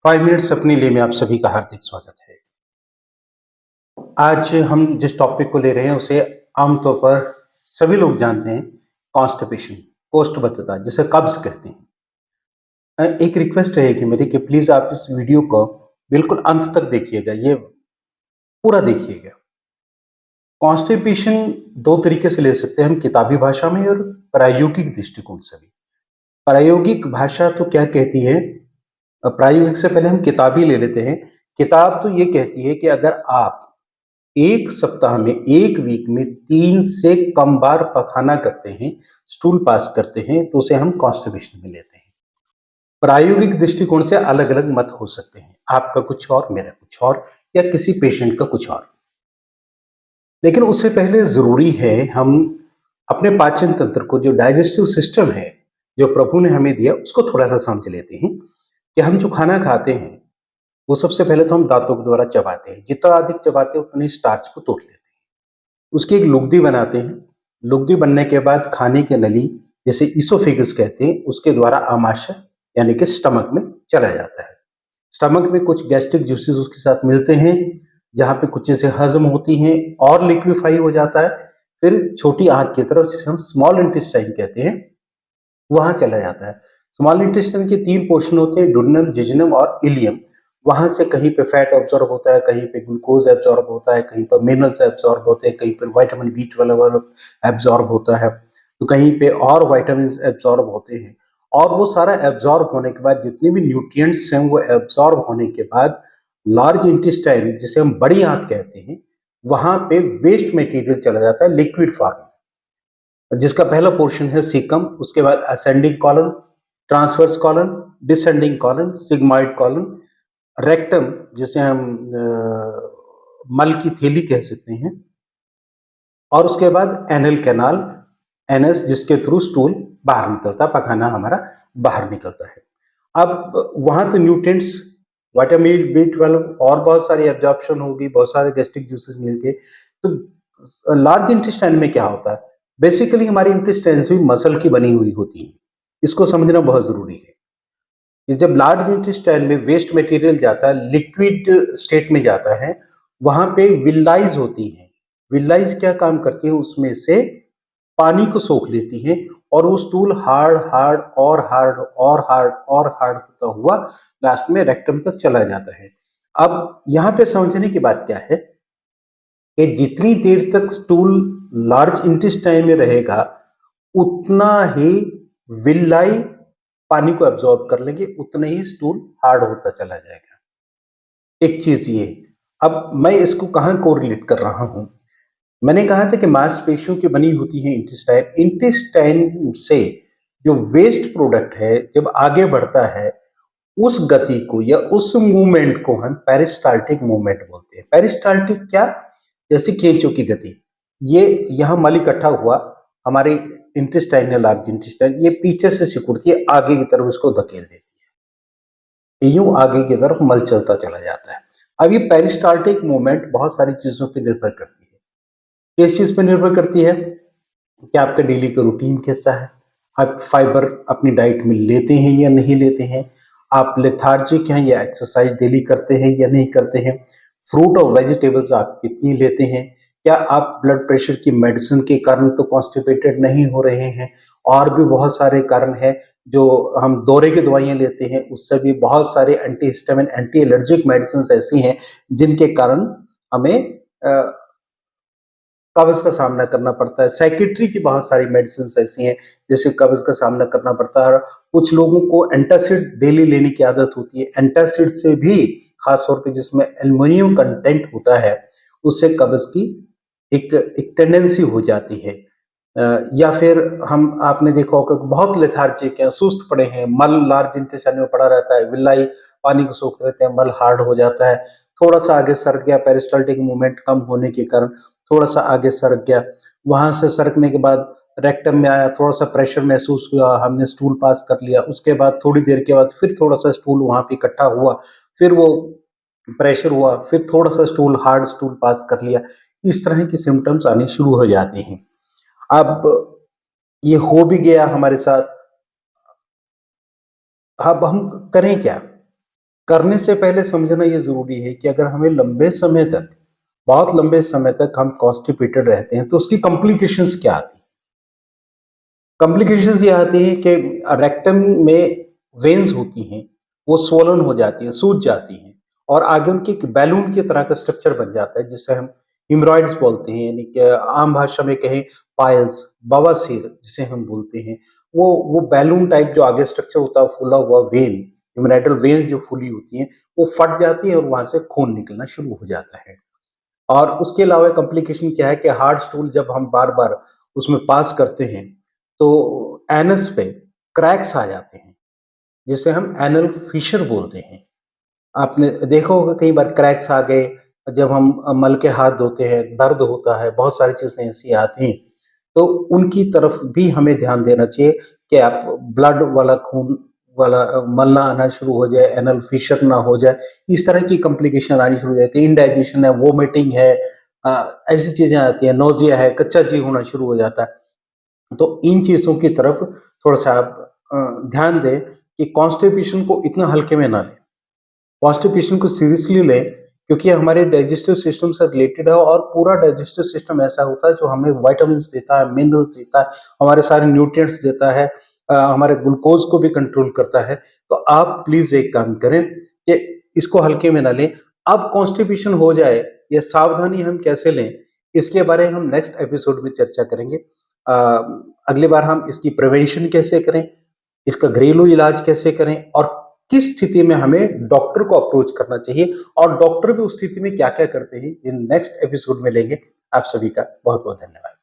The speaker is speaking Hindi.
5 मिनट्स अपने लिए में आप सभी का हार्दिक स्वागत है। आज हम जिस टॉपिक को ले रहे हैं उसे आमतौर पर सभी लोग जानते हैं, कॉन्स्टिपेशन, कोष्ठबद्धता जिसे कब्ज कहते हैं। एक रिक्वेस्ट रहेगी मेरी कि प्लीज आप इस वीडियो को बिल्कुल अंत तक देखिएगा, ये पूरा देखिएगा। कॉन्स्टिपेशन दो तरीके से ले सकते हैं हम, किताबी भाषा में और प्रायोगिक दृष्टिकोण से भी। प्रायोगिक भाषा तो क्या कहती है, प्रायोगिक से पहले हम किताबी ले लेते हैं। किताब तो ये कहती है कि अगर आप एक सप्ताह में, एक वीक में 3 से कम बार पखाना करते हैं, स्टूल पास करते हैं, तो उसे हम कॉन्स्टिपेशन में लेते हैं। प्रायोगिक दृष्टिकोण से अलग-अलग मत हो सकते हैं, आपका कुछ और, मेरा कुछ और, या किसी पेशेंट का कुछ और। लेकिन उससे पहले ज़रूरी है हम अपने पाचन तंत्र को, जो डाइजेस्टिव सिस्टम है, जो प्रभु ने हमें दिया, उसको थोड़ा-सा समझ लेते हैं कि हम जो खाना खाते हैं, वो सबसे पहले तो हम दांतों के द्वारा चबाते हैं। जितना अधिक चबाते हैं, उतनी स्टार्च को तोड़ लेते हैं। उसकी एक लुगदी बनाते हैं। लुगदी बनने के बाद खाने की नली, जिसे ईसोफेगस कहते हैं, उसके द्वारा आमाशय यानी कि स्टमक में चला जाता है। स्टमक में कुछ गैस्ट्रिक जूसेस उसके साथ मिलते हैं, जहाँ पे कुछ चीजें हजम होती हैं और लिक्विफाई हो जाता है। फिर छोटी आंत की तरफ, जिसे हम स्मॉल इंटेस्टाइन कहते हैं, वहां चला जाता है। स्मॉल इंटेस्टाइन के 3 पोर्शन होते हैं, डुोडेनम, जेजुनम और इलियम। वहां से कहीं पे फैट एब्जॉर्ब होता है, कहीं पे ग्लूकोज एब्जॉर्ब होता है, कहीं पर मिनरल्स एब्जॉर्ब होते हैं, कहीं पर विटामिन B12 एब्जॉर्ब होता है, तो कहीं पे और विटामिन एब्जॉर्ब होते हैं। और वो सारा एब्जॉर्ब होने के बाद, जितने भी न्यूट्रिएंट्स हैं, वो एब्जॉर्ब होने के बाद लार्ज इंटेस्टाइन, जिसे हम बड़ी आंत कहते हैं, वहां पे वेस्ट मटेरियल चला जाता है लिक्विड फॉर्म, जिसका पहला पोर्शन है सीकम, उसके बाद ascending colon, transverse colon, descending colon, sigmoid colon, rectum, जिसे हम मल की थैली कह सकते हैं, और उसके बाद एनल कैनाल, एनएस, जिसके थ्रू स्टूल बाहर निकलता है, पखाना हमारा बाहर निकलता है। अब वहां तो न्यूट्रिएंट्स, विटामिन B12 और बहुत सारी एब्जॉर्प्शन होगी, बहुत सारे गैस्ट्रिक जूसेस मिलके। तो लार्ज इंटेस्टाइन में क्या होता है, बेसिकली हमारी इंटेस्टाइन्स भी मसल की बनी हुई होती है। इसको समझना बहुत जरूरी है कि जब लार्ज इंटेस्टाइन में वेस्ट मटेरियल जाता है, लिक्विड स्टेट में जाता है, वहां पे विलाइज होती है। विलाइज क्या काम करती है, उसमें से पानी को सोख लेती है, और वो स्टूल हार्ड हार्ड और हार्ड और हार्ड और हार्ड होता हुआ लास्ट में रेक्टम तक चला जाता है। अब यहाँ पे समझने की बात क्या है कि जितनी देर तक स्टूल लार्ज इंटेस्टाइन में रहेगा, उतना ही विलाई पानी को एब्जॉर्ब कर लेंगे, उतना ही स्टूल हार्ड होता चला जाएगा। एक चीज ये, अब मैं इसको कहाँ कोरिलेट कर रहा हूं, मैंने कहा था कि मांसपेशियों की बनी होती है इंटेस्टाइन। इंटेस्टाइन से जो वेस्ट प्रोडक्ट है, जब आगे बढ़ता है, उस गति को या उस मूवमेंट को हम पेरिस्टाल्टिक मूवमेंट बोलते हैं। पेरिस्टाल्टिक क्या, जैसे खींचों की गति। ये यहाँ मल इकट्ठा हुआ, हमारे इंटेस्टाइन या लार्ज इंटेस्टाइन, ये पीछे से सिकुड़ती है, आगे की तरफ इसको धकेल देती है, यूं आगे की तरफ मल चलता चला जाता है। अब ये पेरिस्टाल्टिक मूवमेंट बहुत सारी चीजों पर निर्भर करती है। किस चीज पर निर्भर करती है, कि आपका डेली का रूटीन कैसा है, आप फाइबर अपनी डाइट में लेते हैं या नहीं लेते हैं, आप लेथार्जिक हैं या एक्सरसाइज डेली करते हैं या नहीं करते हैं, फ्रूट और वेजिटेबल्स आप कितनी लेते हैं, क्या आप ब्लड प्रेशर की मेडिसिन के कारण तो कॉन्स्टिपेटेड नहीं हो रहे हैं। और भी बहुत सारे कारण हैं, जो हम दौरे की दवाइयां लेते हैं, उससे भी बहुत सारे anti histamine, anti allergic medicine ऐसी हैं जिनके कारण हमें कब्ज का सामना करना पड़ता है। साइकेट्री की बहुत सारी मेडिसिन ऐसी हैं जिससे कब्ज का सामना करना पड़ता है। कुछ लोगों को एंटासिड डेली लेने की आदत होती है। एंटासिड से भी, खास तौर पे जिसमें एल्युमिनियम कंटेंट होता है, उससे कब्ज की एक टेंडेंसी हो जाती है। या फिर हम, आपने देखा होगा कि बहुत लेथार्जिक हैं, सुस्त पड़े हैं, मल लार्ज इंटेस्टाइन में पड़ा रहता है, विलाई पानी को सोख लेते हैं, मल हार्ड हो जाता है, थोड़ा सा आगे सरक गया, पेरिस्टाल्टिक मूवमेंट कम होने के कारण थोड़ा सा आगे सरक गया, वहां से सरकने के बाद रेक्टम में आया, थोड़ा सा प्रेशर महसूस हुआ, हमने स्टूल पास कर लिया, उसके बाद थोड़ी देर के बाद फिर थोड़ा सा स्टूल वहां पे इकट्ठा हुआ, फिर वो प्रेशर हुआ, फिर थोड़ा सा स्टूल, हार्ड स्टूल पास कर लिया। इस तरह की सिम्टम्स आने शुरू हो जाते हैं। अब ये हो भी गया हमारे साथ, अब हम करें क्या। करने से पहले समझना ये ज़रूरी है कि अगर हमें लंबे समय तक, बहुत लंबे समय तक हम कॉन्स्टिपेटेड रहते हैं, तो उसकी कॉम्प्लिकेशंस क्या आती हैं? कॉम्प्लिकेशंस ये आती हैं कि रेक्टम में वेन्स होती हैं, वो स्वोलन हो जाती हैं, सूज जाती हैं और आगे उनकी एक बैलून की तरह का स्ट्रक्चर बन जाता है, जिसे हम हेमरॉइड्स बोलते हैं, यानी कि आम भाषा में कहें पाइल्स, बवासीर जिसे हम बोलते हैं, वो बैलून टाइप जो आगे स्ट्रक्चर होता है, फूला हुआ वेन, ह्यूमेनाइडल वेन्स जो फूली होती हैं, वो फट जाती है और वहाँ से खून निकलना शुरू हो जाता है। और उसके अलावा कॉम्प्लिकेशन क्या है कि हार्ड स्टूल जब हम बार-बार उसमें पास करते हैं, तो एनस पे क्रैक्स आ जाते हैं, जिसे हम एनल फिशर बोलते हैं। आपने देखा होगा कई बार क्रैक्स आ गए, जब हम मल के हाथ धोते हैं, दर्द होता है, बहुत सारी चीज़ें ऐसी आती हैं, तो उनकी तरफ भी हमें ध्यान देना चाहिए कि आप ब्लड वाला खून वाला मल ना आना शुरू हो जाए, एनल फिशर ना हो जाए, इस तरह की कॉम्प्लिकेशन आनी शुरू हो जाती है, इंडाइजेशन है, वोमिटिंग है, ऐसी चीज़ें आती हैं, नोज़िया है, कच्चा जी होना शुरू हो जाता है। तो इन चीज़ों की तरफ थोड़ा-सा आप ध्यान दें कि कॉन्स्टिपेशन को इतना हल्के में ना लें। कॉन्स्टिपेशन को सीरियसली लें क्योंकि ये हमारे डाइजेस्टिव सिस्टम से रिलेटेड है और पूरा डाइजेस्टिव सिस्टम ऐसा होता है जो हमें विटामिन्स देता है, मिनरल्स देता है, हमारे सारे न्यूट्रिएंट्स देता है, हमारे ग्लूकोज़ को भी कंट्रोल करता है। तो आप प्लीज़ एक काम करें कि इसको हल्के में ना लें। अब कॉन्स्टिपेशन हो जाए, ये सावधानी हम कैसे लें, इसके बारे में हम नेक्स्ट एपिसोड में चर्चा करेंगे। अ, अगली बार हम इसकी प्रिवेंशन कैसे करें, इसका घरेलू इलाज कैसे करें और किस स्थिति में हमें डॉक्टर को अप्रोच करना चाहिए और डॉक्टर भी उस स्थिति में क्या-क्या करते हैं, ये नेक्स्ट एपिसोड में लेंगे। आप सभी का बहुत-बहुत धन्यवाद।